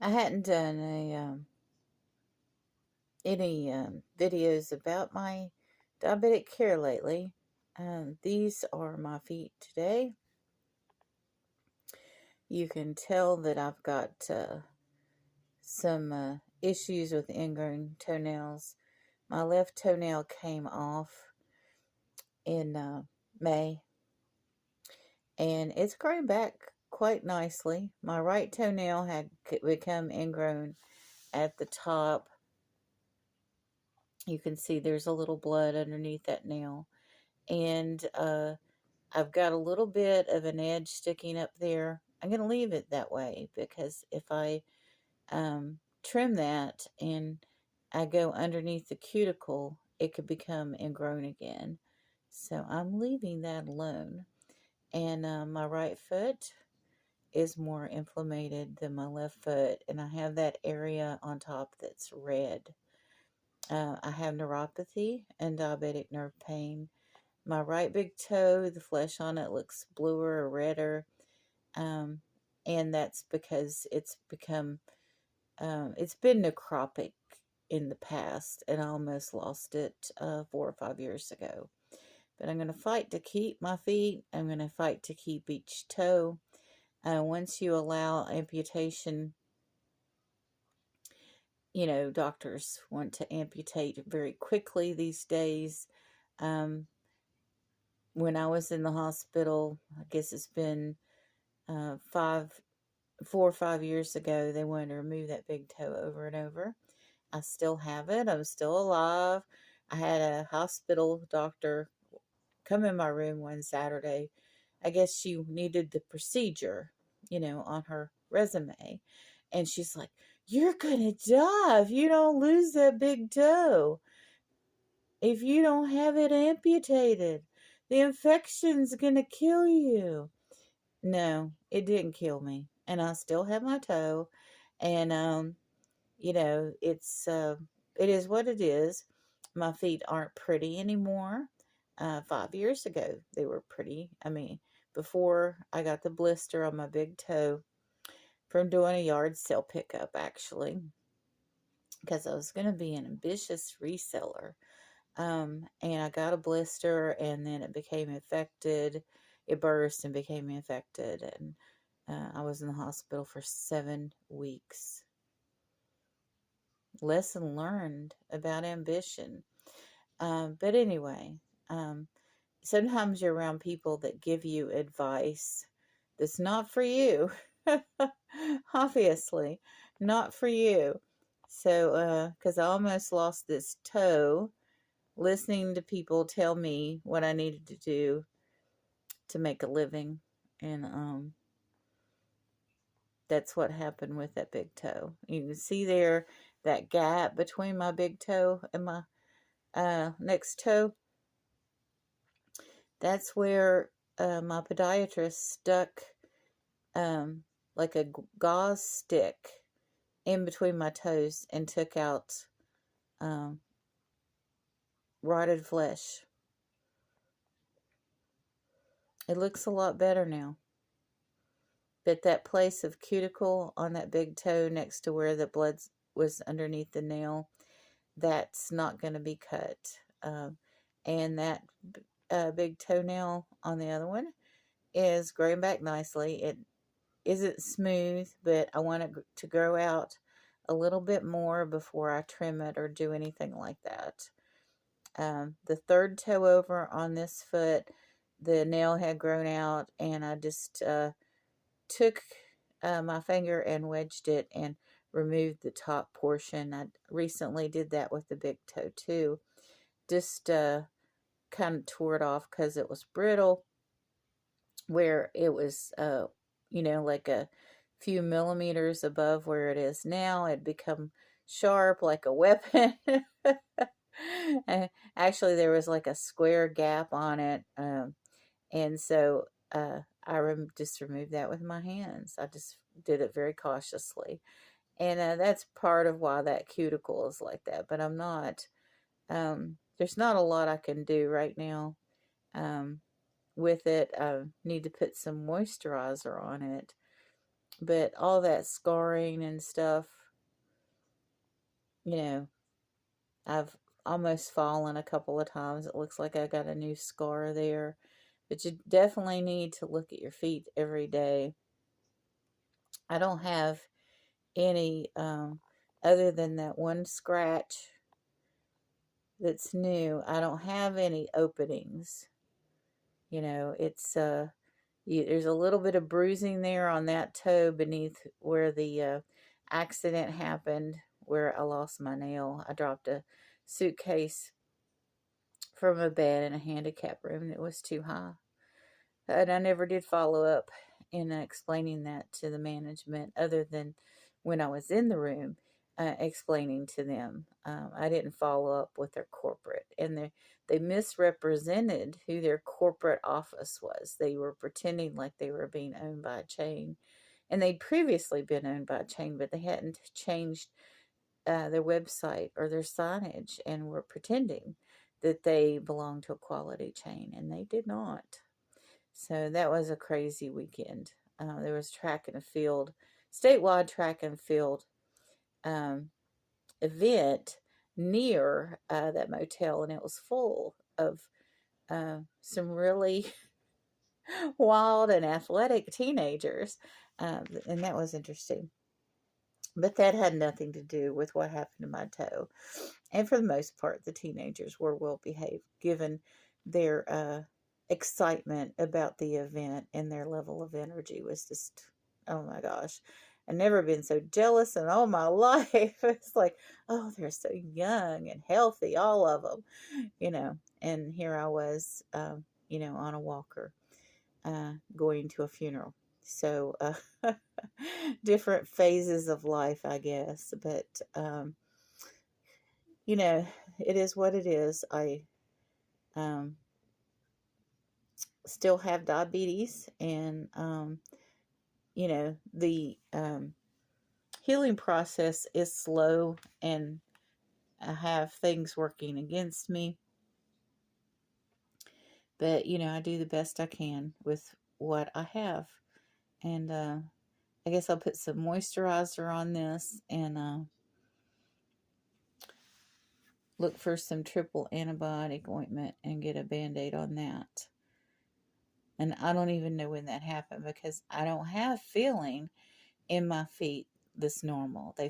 I hadn't done any videos about my diabetic care lately. These are my feet today. You can tell that I've got some issues with ingrown toenails. My left toenail came off in May, and it's growing back quite nicely. My right toenail had become ingrown at the top. You can see there's a little blood underneath that nail. And I've got a little bit of an edge sticking up there. I'm going to leave it that way because if I trim that and I go underneath the cuticle, it could become ingrown again. So I'm leaving that alone. And my right foot is more inflamed than my left foot, and I have that area on top that's red. I have neuropathy and diabetic nerve pain. My right big toe, the flesh on it looks bluer or redder, um, and that's because it's been necropic in the past, and I almost lost it 4 or 5 years ago. But I'm going to fight to keep my feet. I'm going to fight to keep each toe. Once you allow amputation, doctors want to amputate very quickly these days. When I was in the hospital, I guess it's been 4 or 5 years ago, they wanted to remove that big toe over and over. I still have it. I'm still alive. I had a hospital doctor come in my room one Saturday. I guess she needed the procedure, on her resume. And she's like, "You're going to die if you don't lose that big toe. If you don't have it amputated, the infection's going to kill you." No, it didn't kill me. And I still have my toe. And, it is what it is. My feet aren't pretty anymore. 5 years ago, they were pretty. I mean, before I got the blister on my big toe from doing a yard sale pickup, actually, because I was going to be an ambitious reseller. And I got a blister, and then it became infected. It burst and became infected, and I was in the hospital for 7 weeks. Lesson learned about ambition. But anyway, sometimes you're around people that give you advice that's not for you. Obviously, not for you. So, because I almost lost this toe listening to people tell me what I needed to do to make a living. And that's what happened with that big toe. You can see there that gap between my big toe and my next toe. That's where my podiatrist stuck like a gauze stick in between my toes and took out um, rotted flesh. It looks a lot better now. But that place of cuticle on that big toe next to where the blood was underneath the nail, that's not going to be cut. And that big toenail on the other one is growing back nicely. It isn't smooth, but I want it to grow out a little bit more before I trim it or do anything like that. The third toe over on this foot, the nail had grown out, and I just took my finger and wedged it and removed the top portion. I recently did that with the big toe too. Just kind of tore it off because it was brittle, where it was, like a few millimeters above where it is now. It become sharp like a weapon. Actually, there was like a square gap on it. And so I just removed that with my hands. I just did it very cautiously. And that's part of why that cuticle is like that. But I'm not, there's not a lot I can do right now with it. I need to put some moisturizer on it. But all that scarring and stuff, I've almost fallen a couple of times. It looks like I got a new scar there. But you definitely need to look at your feet every day. I don't have any, other than that one scratch that's new. I don't have any openings. It's, there's a little bit of bruising there on that toe beneath where the accident happened, where I lost my nail. I dropped a suitcase from a bed in a handicap room that was too high. And I never did follow up in explaining that to the management, other than when I was in the room explaining to them. I didn't follow up with their corporate, and they misrepresented who their corporate office was. They were pretending like they were being owned by a chain, and they'd previously been owned by a chain, but they hadn't changed their website or their signage, and were pretending that they belonged to a quality chain, and they did not. So that was a crazy weekend. There was track and field, statewide track and field event near that motel, and it was full of some really wild and athletic teenagers, and that was interesting. But that had nothing to do with what happened to my toe. And for the most part, the teenagers were well behaved, given their excitement about the event, and their level of energy was just, oh my gosh. I've never been so jealous in all my life. It's like, oh, they're so young and healthy, all of them. And here I was, on a walker, going to a funeral. So, different phases of life, I guess. But, it is what it is. I still have diabetes, and, the healing process is slow, and I have things working against me. But, I do the best I can with what I have. And I guess I'll put some moisturizer on this, and look for some triple antibiotic ointment and get a Band-Aid on that. And I don't even know when that happened, because I don't have feeling in my feet this normal. They